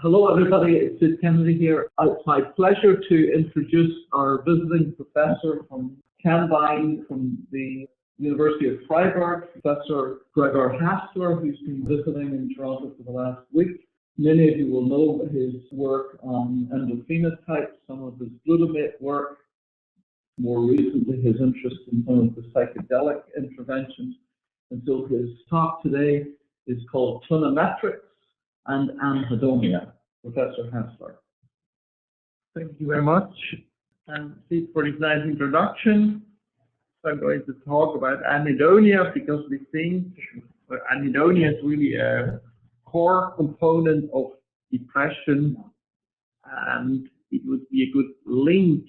Hello everybody, it's Kennedy here. It's my pleasure to introduce our visiting professor from Canvine from the University of Freiburg, Professor Gregor Hasler, who's been visiting in Toronto for the last week. Many of you will know his work on endophenotypes, some of his glutamate work, more recently his interest in some of the psychedelic interventions. And so his talk today is called Clinimetrics and Anhedonia. Professor Hasler. Thank you very much, and Steve, for this nice introduction. So I'm going to talk about anhedonia because we think anhedonia is really a core component of depression, and it would be a good link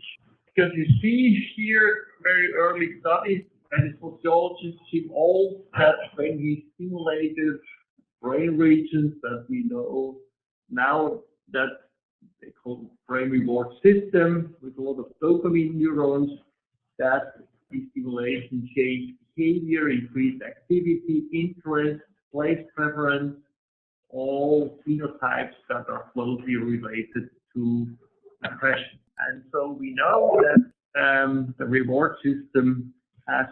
because you see here very early studies by the sociologist Jim Olds that when he stimulated brain regions that we know now that they call brain reward system with a lot of dopamine neurons, that the stimulation changed behavior, increased activity, interest, place preference, all phenotypes that are closely related to depression. And so we know that the reward system has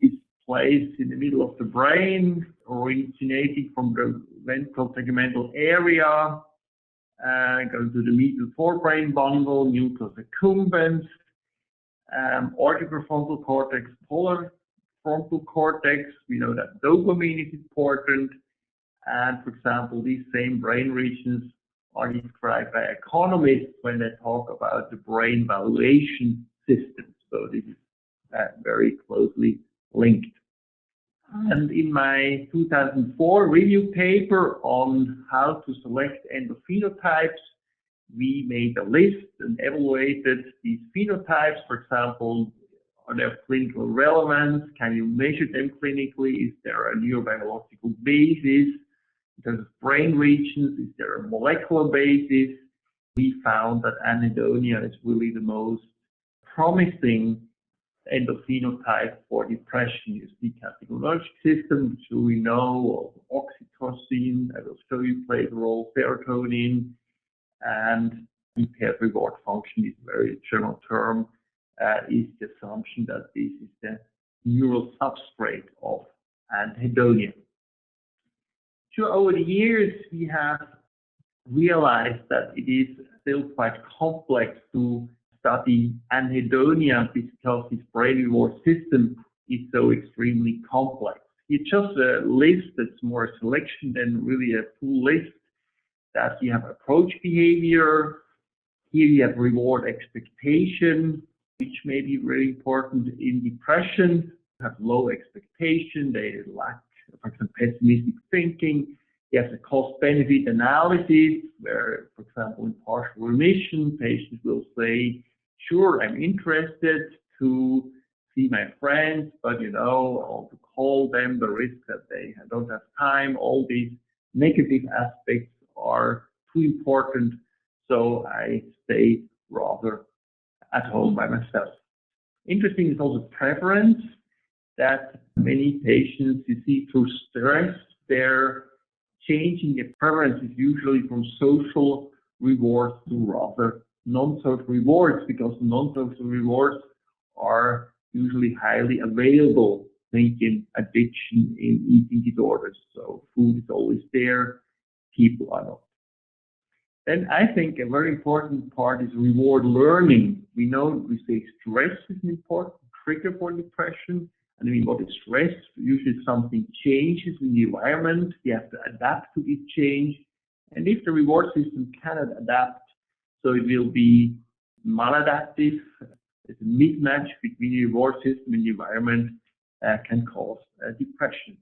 its place in the middle of the brain, originating from the ventral tegmental area, going to the medial forebrain bundle, nucleus accumbens, orbital cortex, polar frontal cortex. We know that dopamine is important, and for example, these same brain regions are described by economists when they talk about the brain valuation system. So this is very closely linked. And in my 2004 review paper on how to select endophenotypes, we made a list and evaluated these phenotypes. For example, are they of clinical relevance? Can you measure them clinically? Is there a neurobiological basis? In terms of brain regions, is there a molecular basis? We found that anhedonia is really the most promising endophenotype for depression. You see categorical system, which we know of oxytocin, I will show you plays a role, serotonin, and impaired reward function is a very general term, is the assumption that this is the neural substrate of anhedonia. Sure, over the years we have realized that it is still quite complex to study anhedonia because this brain reward system is so extremely complex. It's just a list that's more a selection than really a full list. That you have approach behavior, here you have reward expectation, which may be very important in depression. You have low expectation, they lack, for example, pessimistic thinking. You have the cost-benefit analysis, where, for example, in partial remission, patients will say, sure, I'm interested to see my friends, but I want to call them, the risk that they don't have time, all these negative aspects are too important, so I stay rather at home by myself. Interesting is also preference, that many patients you see through stress, they're changing their preferences usually from social rewards to rather non-social rewards, because non-social rewards are usually highly available. Think in addiction, in eating disorders. So food is always there, people are not. Then I think a very important part is reward learning. We know we say stress is an important trigger for depression. And I mean, what is stress? Usually something changes in the environment. You have to adapt to this change. And if the reward system cannot adapt, so it will be maladaptive. It's a mismatch between the reward system and the environment can cause depression.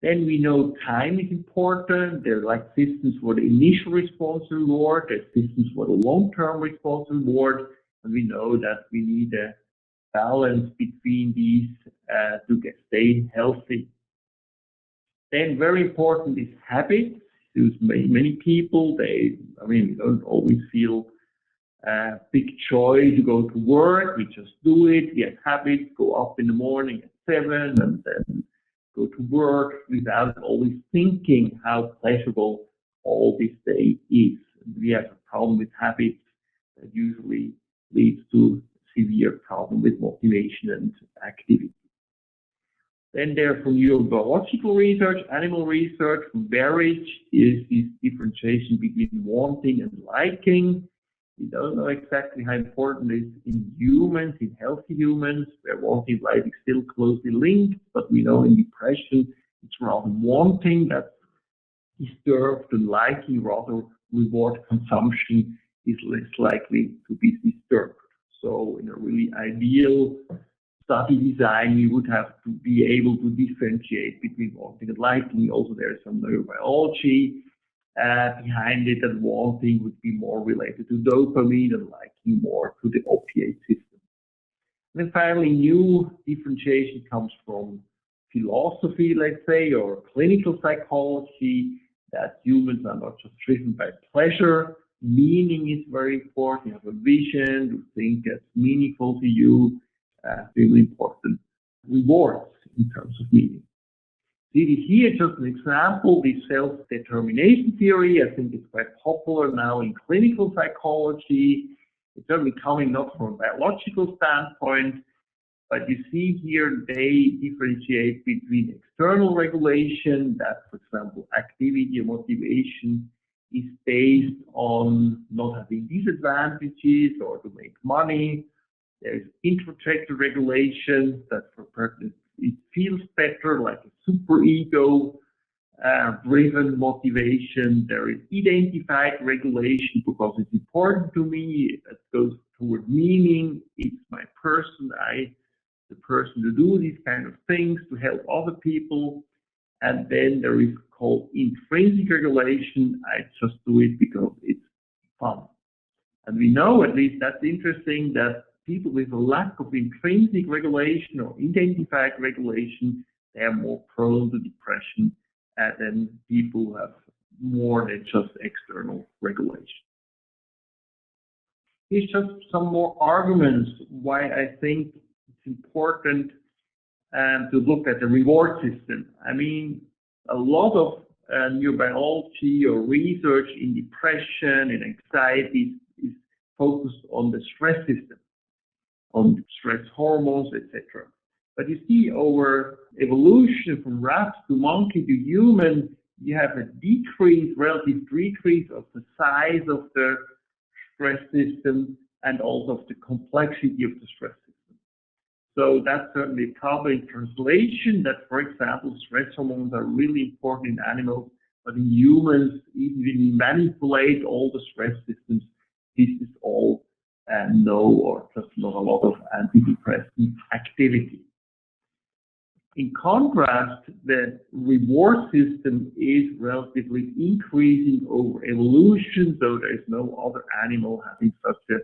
Then we know time is important. There are like systems for the initial response reward. There's systems for the long-term response reward. And we know that we need a balance between these to stay healthy. Then very important is habits. Many people, don't always feel big joy to go to work. We just do it. We have habits, go up in the morning at 7 and then go to work without always thinking how pleasurable all this day is. We have a problem with habits that usually leads to severe problem with motivation and activity. Then there from neurobiological research, animal research, marriage is this differentiation between wanting and liking. We don't know exactly how important it is in humans, in healthy humans, where wanting and liking is still closely linked, but we know in depression it's rather wanting that's disturbed and liking, rather reward consumption is less likely to be disturbed. So in a really ideal study design, we would have to be able to differentiate between wanting and liking. Also, there is some neurobiology behind it, that wanting would be more related to dopamine and liking more to the opiate system. And then finally, new differentiation comes from philosophy, let's say, or clinical psychology, that humans are not just driven by pleasure. Meaning is very important. You have a vision, you think that's meaningful to you, really important. Rewards in terms of meaning. See this here, just an example, the self-determination theory. I think it's quite popular now in clinical psychology. It's certainly coming not from a biological standpoint, but you see here they differentiate between external regulation, that, for example, activity or motivation is based on not having disadvantages or to make money. There's introspective regulation, that for person it feels better, like a superego driven motivation. There is identified regulation because it's important to me. It goes toward meaning. It's my person. The person to do these kind of things to help other people. And then there is called intrinsic regulation. I just do it because it's fun. And we know, at least that's interesting, that people with a lack of intrinsic regulation or identified regulation, they are more prone to depression than people who have more than just external regulation. Here's just some more arguments why I think it's important to look at the reward system. I mean, a lot of neurobiology or research in depression and anxiety is focused on the stress system, on stress hormones, etc. But you see, over evolution from rats to monkey to human, you have a relative decrease of the size of the stress system and also of the complexity of the stress system. So that's certainly a problem in translation, that, for example, stress hormones are really important in animals, but in humans, even when we manipulate all the stress systems, this is all no, or just not a lot of antidepressant activity. In contrast, the reward system is relatively increasing over evolution, so there is no other animal having such a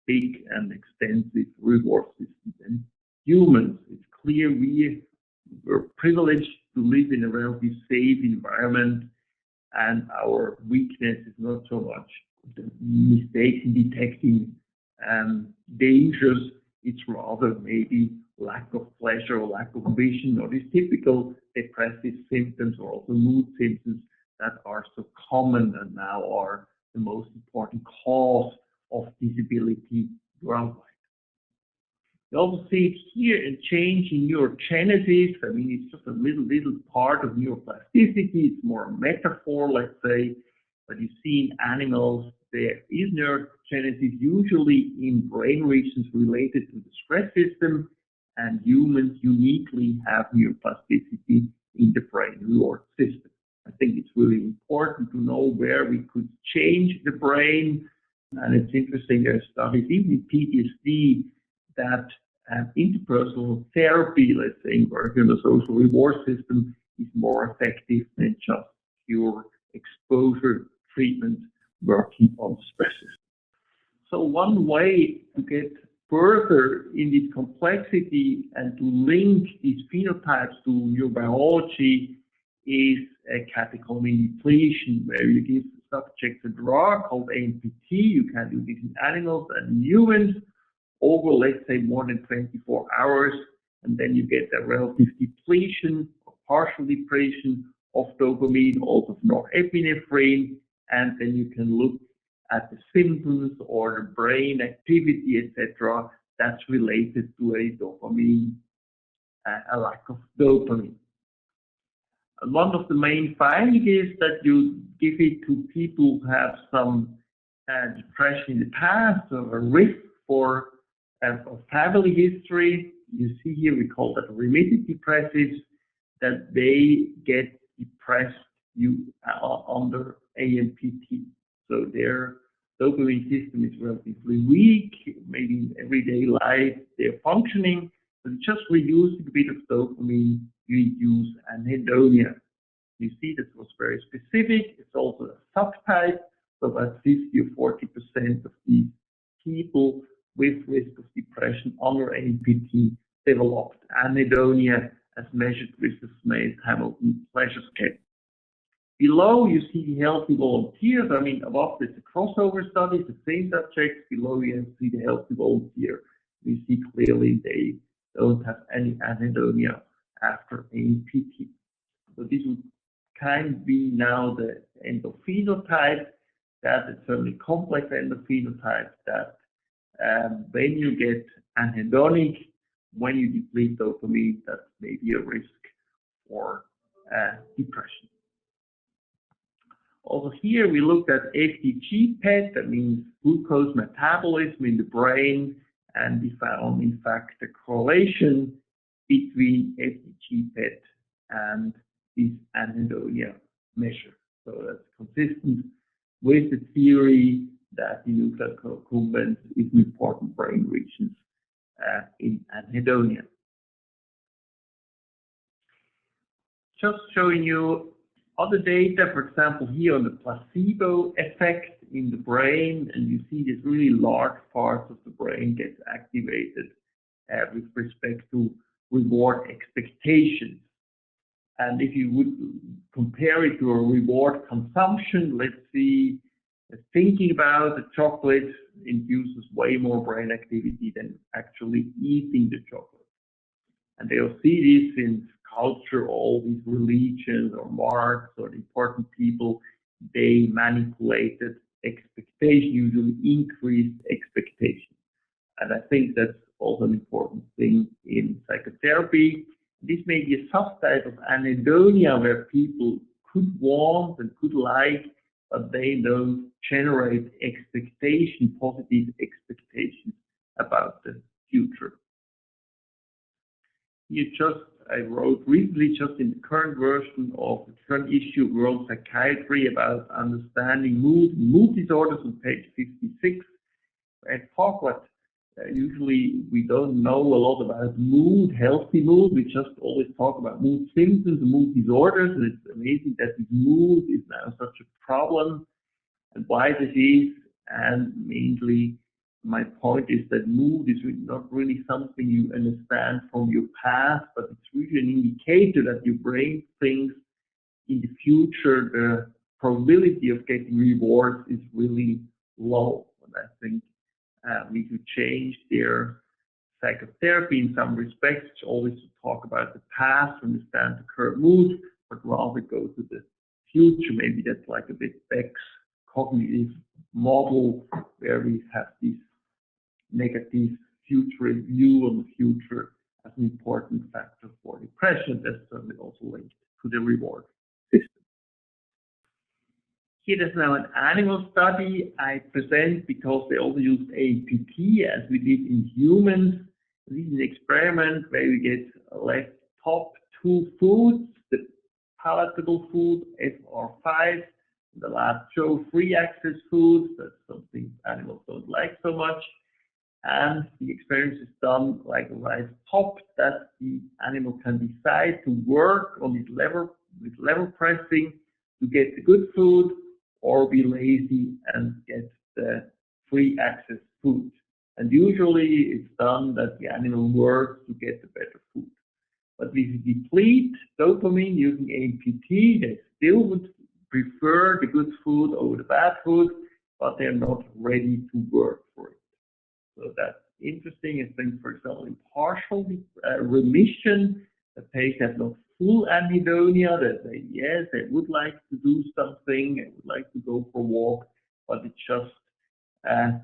big and extensive reward system than humans. It's clear we're privileged to live in a relatively safe environment, and our weakness is not so much the mistakes in detecting dangers, it's rather maybe lack of pleasure or lack of vision, or these typical depressive symptoms or also mood symptoms that are so common and now are the most important cause of disability worldwide. You also see here a change in neurogenesis. I mean, it's just a little part of neuroplasticity. It's more a metaphor, let's say, but you see in animals there is neurogenesis usually in brain regions related to the stress system, and humans uniquely have neuroplasticity in the brain reward system. I think it's really important to know where we could change the brain, and it's interesting, there are studies even in PTSD that interpersonal therapy, let's say, working on the social reward system is more effective than just pure exposure treatment working on stresses. So one way to get further in this complexity and to link these phenotypes to neurobiology is a catecholamine depletion, where you give subjects a drug called AMPT. You can do this in animals and humans over, let's say, more than 24 hours, and then you get a relative depletion or partial depletion of dopamine, also of norepinephrine, and then you can look at the symptoms or the brain activity, etc., that's related to a dopamine, a lack of dopamine. And one of the main findings is that you give it to people who have some depression in the past or a risk for family history. You see here, we call that remitted depressives, that they get depressed under AMPT. So their dopamine system is relatively weak, maybe in everyday life they're functioning, but just reducing a bit of dopamine, you induce anhedonia. You see this was very specific. It's also a subtype, so about 50 or 40% of these people with risk of depression under AMPT developed anhedonia as measured with the Smith-Hamilton pleasure scale. Below, you see the healthy volunteers. I mean, above it's a crossover study, the same subjects. Below, you see the healthy volunteer. You see clearly they don't have any anhedonia after AMPT. So this would kind of be now the endophenotype, that it's certainly complex endophenotype, that when you get anhedonic, when you deplete dopamine, that may be a risk for depression. Also here we looked at FDG PET, that means glucose metabolism in the brain, and we found in fact a correlation between FDG PET and this anhedonia measure. So that's consistent with the theory that the nuclear accumbens is an important brain region in anhedonia. Just showing you other data, for example, here on the placebo effect in the brain, and you see this really large parts of the brain gets activated with respect to reward expectations. And if you would compare it to a reward consumption, let's see, thinking about the chocolate induces way more brain activity than actually eating the chocolate. And they'll see this in culture, all these religions or marks or important people, they manipulated expectation, usually increased expectation. And I think that's also an important thing in psychotherapy. This may be a subtype of anhedonia where people could want and could like, but they don't generate expectation, positive expectations about the future. Here I wrote recently, just in the current version of the current issue of World Psychiatry, about understanding mood disorders on page 56. I talk about usually we don't know a lot about mood, healthy mood. We just always talk about mood symptoms, mood disorders, and it's amazing that this mood is now such a problem and why this is. And mainly, my point is that mood is not really something you understand from your past, but it's really an indicator that your brain thinks in the future the probability of getting rewards is really low. And I think we could change their psychotherapy in some respects, always to talk about the past, understand the current mood, but rather go to the future. Maybe that's like a bit Beck's cognitive model, where we have this negative future view on the future as an important factor for depression. That's certainly also linked to the reward system. Here is now an animal study I present because they also used AMPT as we did in humans. This is an experiment where we get left top two foods, the palatable food, FR5, the last show free access foods. That's something animals don't like so much. And the experiment is done like right top, that the animal can decide to work on this lever pressing to get the good food, or be lazy and get the free access food. And usually it's done that the animal works to get the better food. But if you deplete dopamine using AMPT, they still would prefer the good food over the bad food, but they're not ready to work for it. So that's interesting. I think, for example, in partial remission, the patient has not full anhedonia, that they, yes, they would like to do something, they would like to go for a walk, but it's just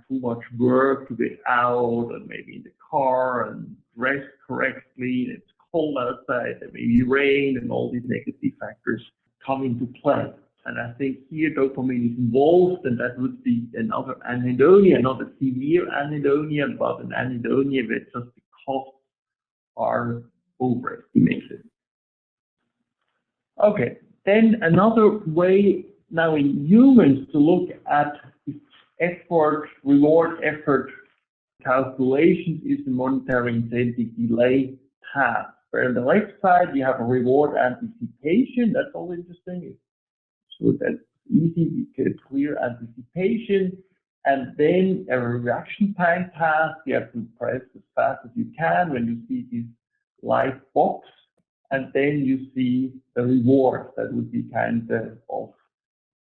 too much work to get out and maybe in the car and dress correctly, and it's cold outside, there may be rain, and all these negative factors come into play. And I think here dopamine is involved, and that would be another anhedonia, not a severe anhedonia, but an anhedonia where just the costs are overestimated. Okay, then another way now in humans to look at effort, reward effort calculations is the monetary incentive delay task. Where on the left side you have a reward anticipation, that's all interesting. So that's easy, we get clear anticipation, and then a reaction time task. You have to press as fast as you can when you see this light box, and then you see the reward. That would be kind of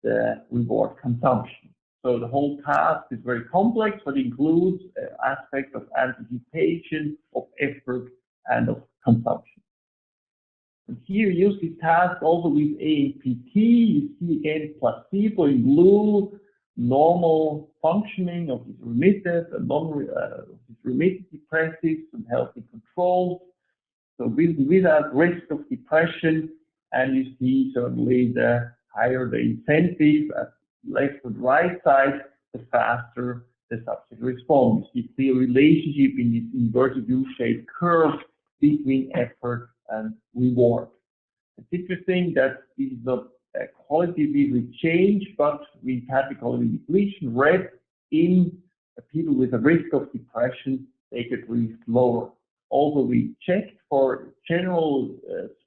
the reward consumption. So the whole task is very complex, but includes aspects of anticipation, of effort, and of consumption. And here you use the task also with AMPT. You see again placebo in blue, normal functioning of these remitted and non-remitted depressives and healthy controls. So without risk of depression, and you see certainly the higher the incentive at left and right side, the faster the subject responds. You see a relationship in this inverted U-shaped curve between effort and reward. It's interesting that this is not a qualitative change, but we have the quality depletion. Red in people with a risk of depression, they get released lower. Also, we checked for general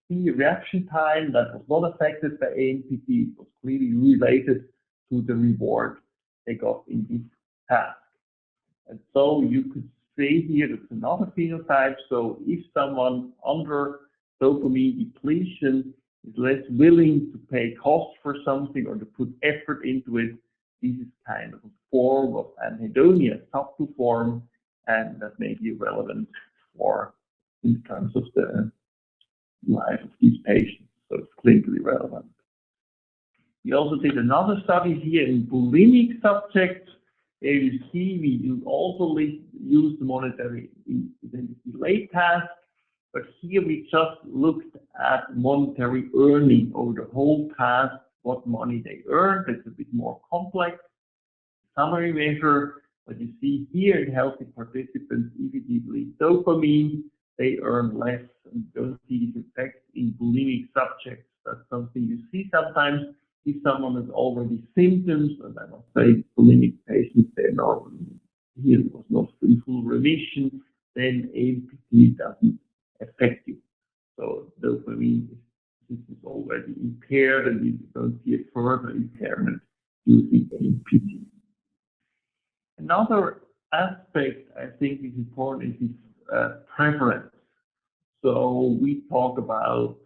speed reaction time that was not affected by AMPT. It was clearly related to the reward they got in this task. And so you could say here that's another phenotype. So if someone under dopamine depletion is less willing to pay cost for something or to put effort into it, this is kind of a form of anhedonia, subtle form, and that may be relevant for in terms of the life of these patients. So it's clinically relevant. We also did another study here in bulimic subjects. There you see we also use the monetary incentive delay task, but here we just looked at monetary earning over the whole task, what money they earned. It's a bit more complex summary measure, but you see here in healthy participants, if you deplete dopamine, they earn less and don't see these effects in bulimic subjects. That's something you see sometimes if someone has already symptoms, and I must say bulimic patients, they're not, here it was not in full remission, then AMPT doesn't affect you. So dopamine is already impaired, and you don't see a further impairment using AMPT. Another aspect I think is important is preference. So we talk about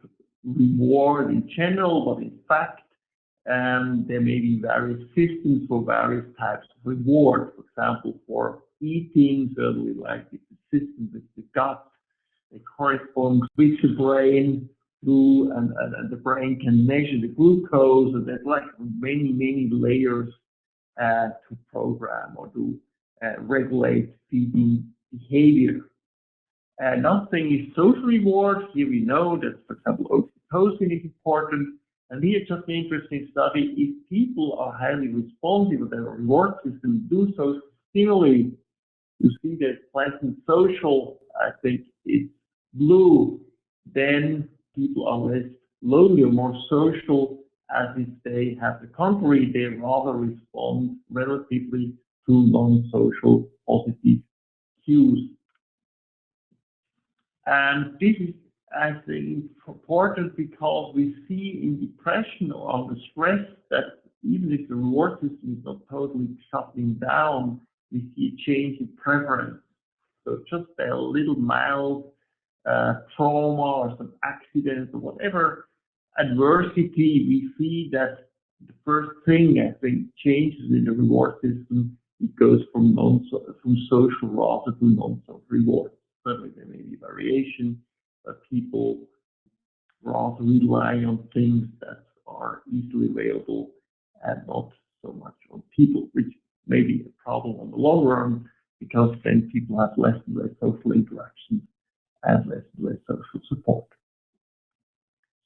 reward in general, but in fact, there may be various systems for various types of reward. For example, for eating, certainly like the system with the gut, they correspond with the brain through, and the brain can measure the glucose, and there's like many layers to program or to regulate feeding behavior. Another thing is social reward. Here we know that, for example, oxytocin is important. And here, just an interesting study, if people are highly responsive to their reward system, do so stimuli, you see that pleasant social, I think it's blue, then people are less lonely or more social, as if they have the contrary, they rather respond relatively to non-social positive cues. And this is, I think, important because we see in depression or under stress that even if the reward system is not totally shutting down, we see a change in preference. So just a little mild trauma or some accident or whatever adversity, we see that the first thing I think changes in the reward system. It goes from social rather to non-social reward. Certainly there may be variation, but people rather relying on things that are easily available and not so much on people, which may be a problem on the long run, because then people have less and less social interactions and less social support.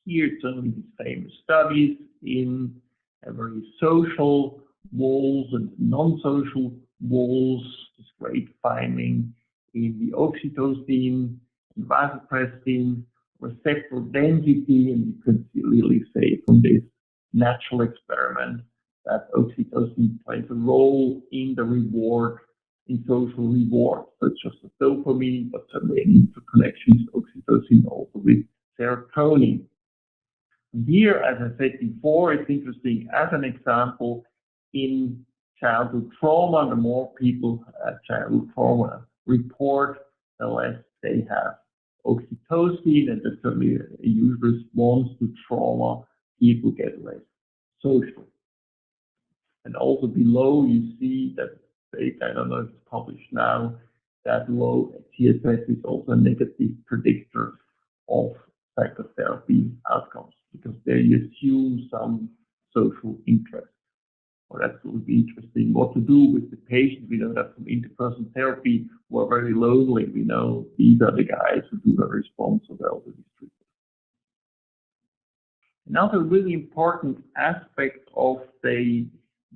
Here, some of these famous studies in very social walls and non-social walls. This great finding in the oxytocin and vasopressin receptor density, and you can really say from this natural experiment that oxytocin plays a role in the reward, in social reward, such as the dopamine, but there are many interconnections, oxytocin also with serotonin. And here, as I said before, it's interesting as an example in childhood trauma. The more people childhood trauma report, the less they have oxytocin, and that's certainly a usual response to trauma. People get less social. And also below, you see that data, I don't know if it's published now, that low TSS is also a negative predictor of psychotherapy outcomes, because there you assume some social interest. Well, that would be interesting. What to do with the patients? We know that from interpersonal therapy who are very lonely. We know these are the guys who do the response of elderly treatment. Another really important aspect of the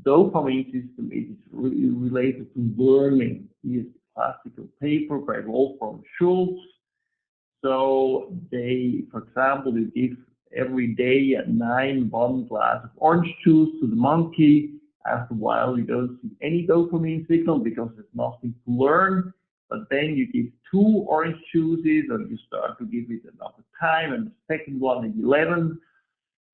dopamine system is really related to learning. Here's a classical paper by Wolfram Schultz. So they, for example, they give every day at 9 1 glass of orange juice to the monkey. After a while, you don't see any dopamine signal because there's nothing to learn. But then you give 2 orange juices, and you start to give it another time, and the second one at 11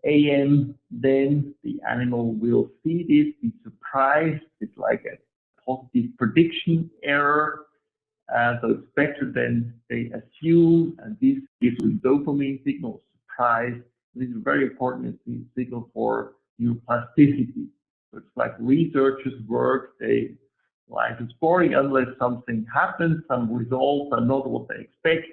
a.m. Then the animal will see this, be surprised. It's like a positive prediction error. So it's better than they assume, and this gives a dopamine signal, surprise. This is a very important signal for neuroplasticity. So it's like researchers work, they life is boring unless something happens, some results are not what they expect,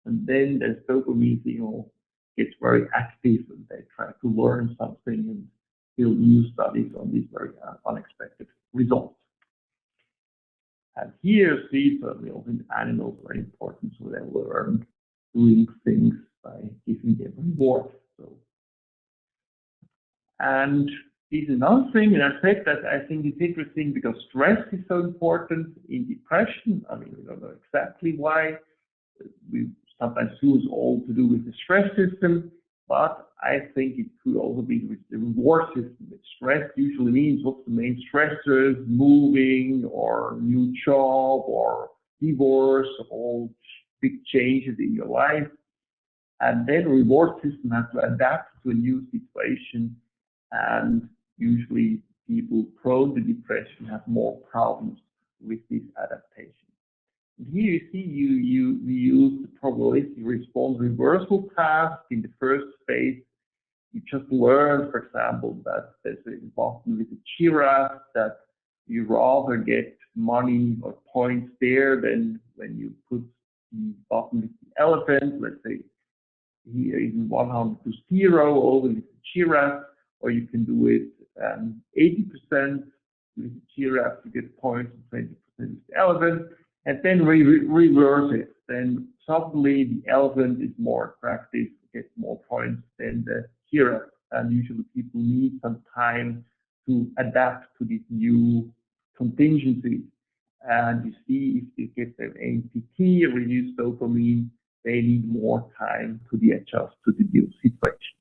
and then the dopamine signal gets very active and they try to learn something and build new studies on these very unexpected results. And here, see, certainly also in animals very important, so they learn doing things by giving them reward. So, and this is another thing, and I said that I think it's interesting because stress is so important in depression. I mean, we don't know exactly why. We sometimes lose all to do with the stress system, but I think it could also be with the reward system. Stress usually means what's the main stressors, moving or new job or divorce, all big changes in your life. And then the reward system has to adapt to a new situation, and usually people prone to depression have more problems with this adaptation. And here you see we use the probabilistic response reversal task. In the first phase, you just learn, for example, that there's a button with a giraffe, that you rather get money or points there than when you put the button with the elephant. Let's say here is 100 to 0 over with the giraffe, or you can do it 80% with the giraffe to get points and 20% with the elephant, and then reverse it. Then suddenly the elephant is more attractive, gets more points than the giraffe. And usually people need some time to adapt to these new contingencies. And you see, if you get an AMPT, a reduced dopamine, they need more time to adjust to the new situation.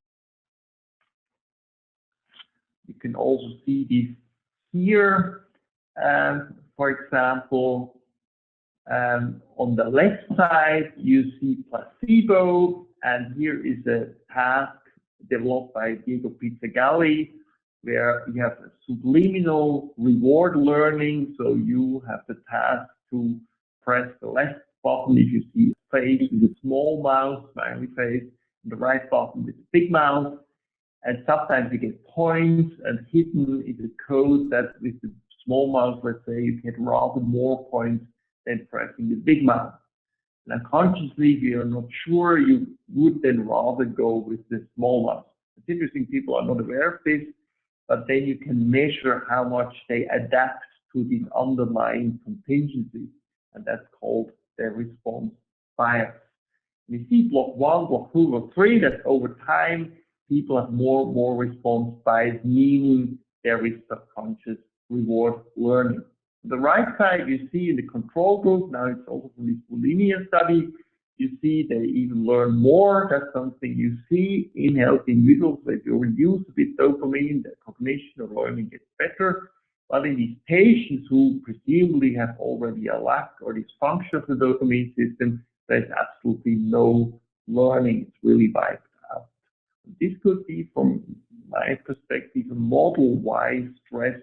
You can also see this here. For example, on the left side, you see placebo, and here is a task developed by Diego Pizzagalli, where you have a subliminal reward learning. So you have the task to press the left button if you see a face with a small mouth, smiley face, and the right button with a big mouth. And sometimes you get points, and hidden is a code that with the small mouth, let's say, you get rather more points than pressing the big mouth. And unconsciously, if you're not sure, you would then rather go with the small ones. It's interesting, people are not aware of this, but then you can measure how much they adapt to these underlying contingencies, and that's called their response bias. You see block 1, block 2, block 3, that over time, people have more response bias, meaning there is subconscious reward learning. On the right side, you see in the control group, now it's also from this bulimia study, you see they even learn more. That's something you see in healthy individuals. If you reduce a bit dopamine, their cognition or learning gets better. But in these patients who presumably have already a lack or dysfunction of the dopamine system, there's absolutely no learning. It's really wiped out. This could be, from my perspective, a model why stress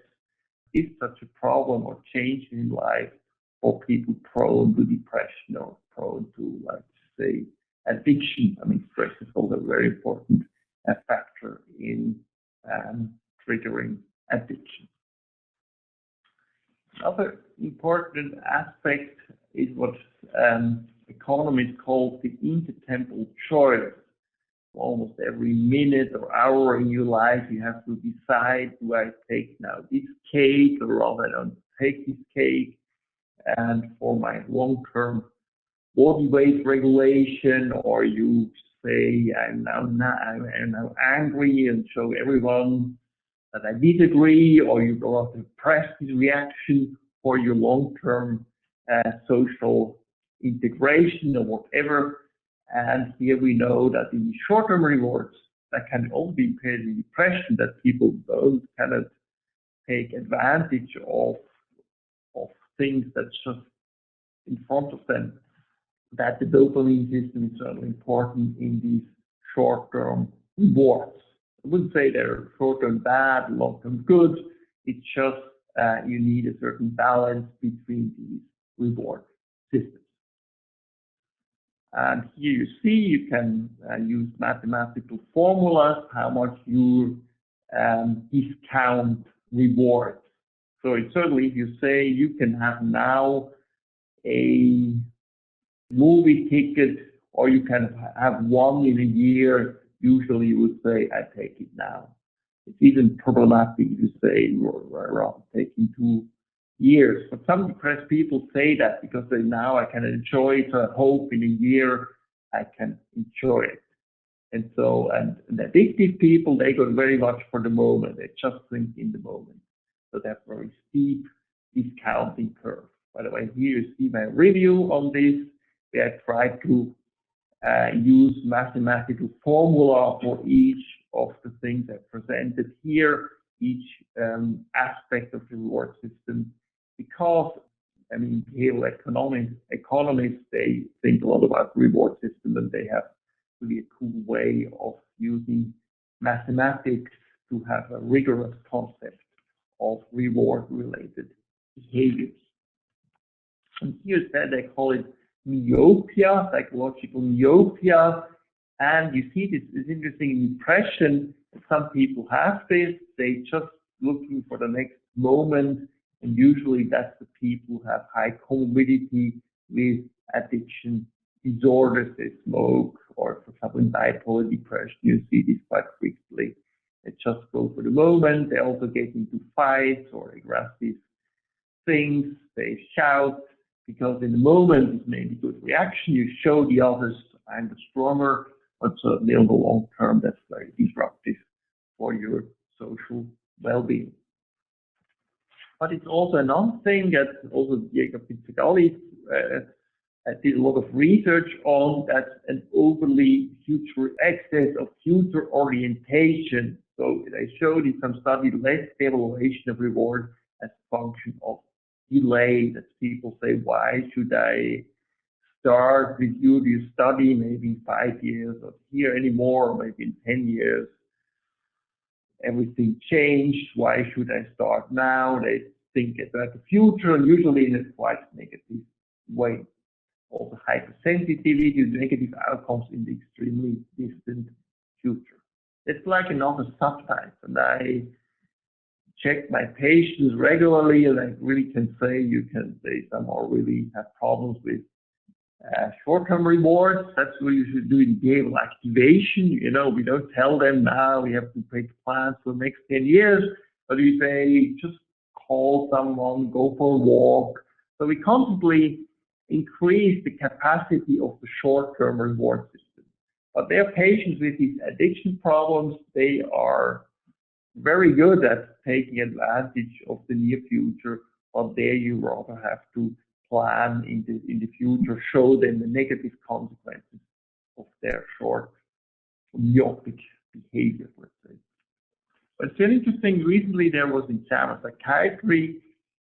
is such a problem or change in life for people prone to depression or prone to, let's say, addiction. I mean, stress is also a very important factor in triggering addiction. Another important aspect is what economists call the intertemporal choice. Almost every minute or hour in your life, you have to decide, do I take now this cake, or rather I don't take this cake, and for my long-term body weight regulation, or you say, I'm now angry and show everyone that I disagree, or you go out to press this reaction for your long-term social integration or whatever. And here we know that the short-term rewards that can all be paired with depression, that people don't kind of take advantage of things that's just in front of them, that the dopamine system is certainly important in these short-term rewards. I wouldn't say they're short-term bad, long-term good. It's just you need a certain balance between these reward systems. And here you see you can use mathematical formulas, how much you discount rewards. So it's certainly, if you say you can have now a movie ticket, or you can have one in a year, usually you would say, I take it now. It's even problematic to say you're taking 2 years. But some depressed people say that because they now I can enjoy it, so I hope in a year I can enjoy it. And so, and addictive people, they go very much for the moment. They just think in the moment. So they have very steep discounting curve. By the way, here you see my review on this, where I try to use mathematical formula for each of the things I presented here, each aspect of the reward system, because I mean, behavioral economists, they think a lot about the reward system, and they have really a cool way of using mathematics to have a rigorous concept of reward-related behaviors. And here they call it myopia, psychological myopia. And you see this is interesting in depression. Some people have this, they just looking for the next moment, and usually that's the people who have high comorbidity with addiction disorders. They smoke, or for example in bipolar depression, you see this quite frequently. They just go for the moment. They also get into fights or aggressive things. They shout, because in the moment it's maybe good reaction. You show the others, I'm the stronger, but certainly on the long term, that's very disruptive for your social well-being. But it's also another thing that also Gregor Hasler did a lot of research on, that's an overly future excess of future orientation. So they showed in some study less evaluation of reward as a function of delay. That people say, why should I start with you to study maybe in 5 years, or here anymore, or maybe in 10 years? Everything changed. Why should I start now? They think about the future, and usually in a quite negative way. Also hypersensitivity to negative outcomes in the extremely distant future. It's like another subtype, and I check my patients regularly, and I really can say, you can say somehow really have problems with Short-term rewards, that's what you should do in behavioral activation. You know, we don't tell them now we have to make plans for the next 10 years, but we say just call someone, go for a walk. So we constantly increase the capacity of the short-term reward system. But their patients with these addiction problems, they are very good at taking advantage of the near future, but there you rather have to plan in the future, show them the negative consequences of their short myopic behavior, let's say. But it's interesting, recently there was in JAMA Psychiatry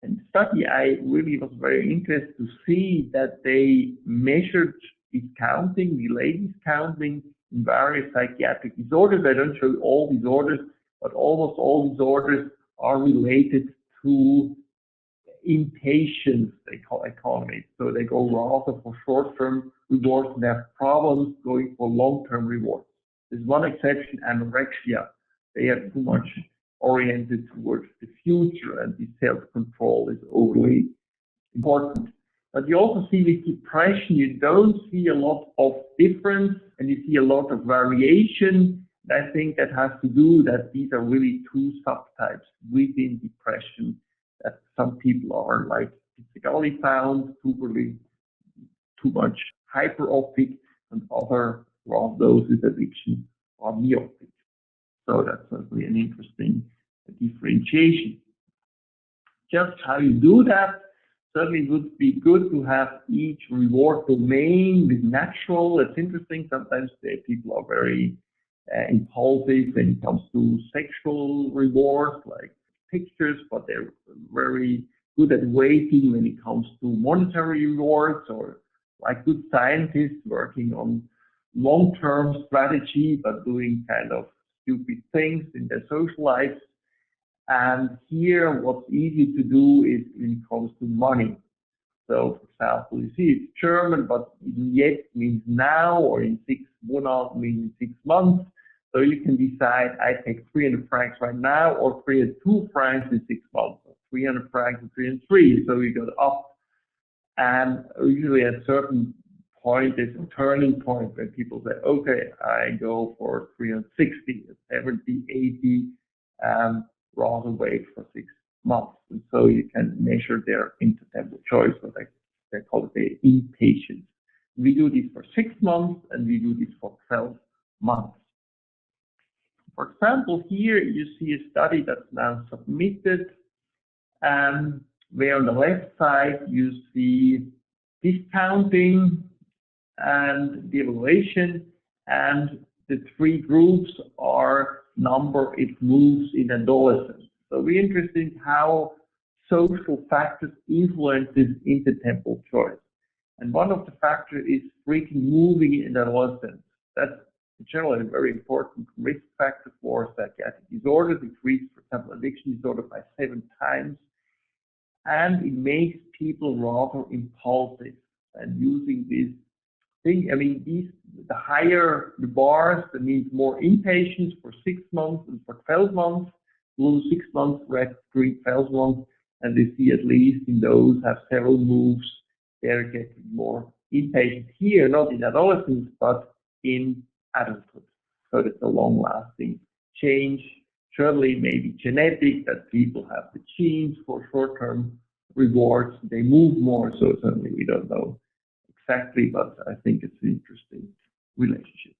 a study I really was very interested to see that they measured discounting, delayed discounting in various psychiatric disorders. I don't show you all disorders, but almost all disorders are related to impatience, they call economies. So they go rather for short-term rewards and have problems going for long-term rewards. There's one exception, anorexia. They are too much oriented towards the future, and the self-control is overly important. But you also see with depression, you don't see a lot of difference, and you see a lot of variation. And I think that has to do that these are really two subtypes within depression, that some people are like physically found, too much hyperopic, and other, well, those with addiction are myopic. So that's certainly an interesting differentiation. Just how you do that, certainly would be good to have each reward domain with natural. It's interesting, sometimes people are very impulsive when it comes to sexual rewards, like pictures, but they're very good at waiting when it comes to monetary rewards, or like good scientists working on long-term strategy, but doing kind of stupid things in their social lives. And here, what's easy to do is when it comes to money. So, for example, you see it's German, but yet means now, or in 6 months means 6 months. So you can decide, I take 300 francs right now, or 302 francs in 6 months, or 300 francs and 303. So you go up. And usually at a certain point, there's a turning point where people say, okay, I go for 360, 70, 80, rather wait for 6 months. And so you can measure their intertemporal choice, what they call it the impatience. We do this for 6 months, and we do this for 12 months. For example, here you see a study that's now submitted, where on the left side you see discounting and the evaluation, and the 3 groups are number it moves in adolescence. So we're interested in how social factors influences intertemporal choice. And one of the factors is frequent moving in adolescence. That's generally a very important risk factor for psychiatric disorders. It increases, for example, addiction disorder by 7 times. And it makes people rather impulsive and using this thing. I mean, the higher the bars, that means more impatience for 6 months and for 12 months. Below 6 months, red, green, 12 months, and they see at least in those have several moves, they're getting more impatient here, not in adolescence, but in adulthood. So that's a long-lasting change. Surely maybe genetic, that people have the genes for short-term rewards, they move more, so certainly we don't know exactly, but I think it's an interesting relationship.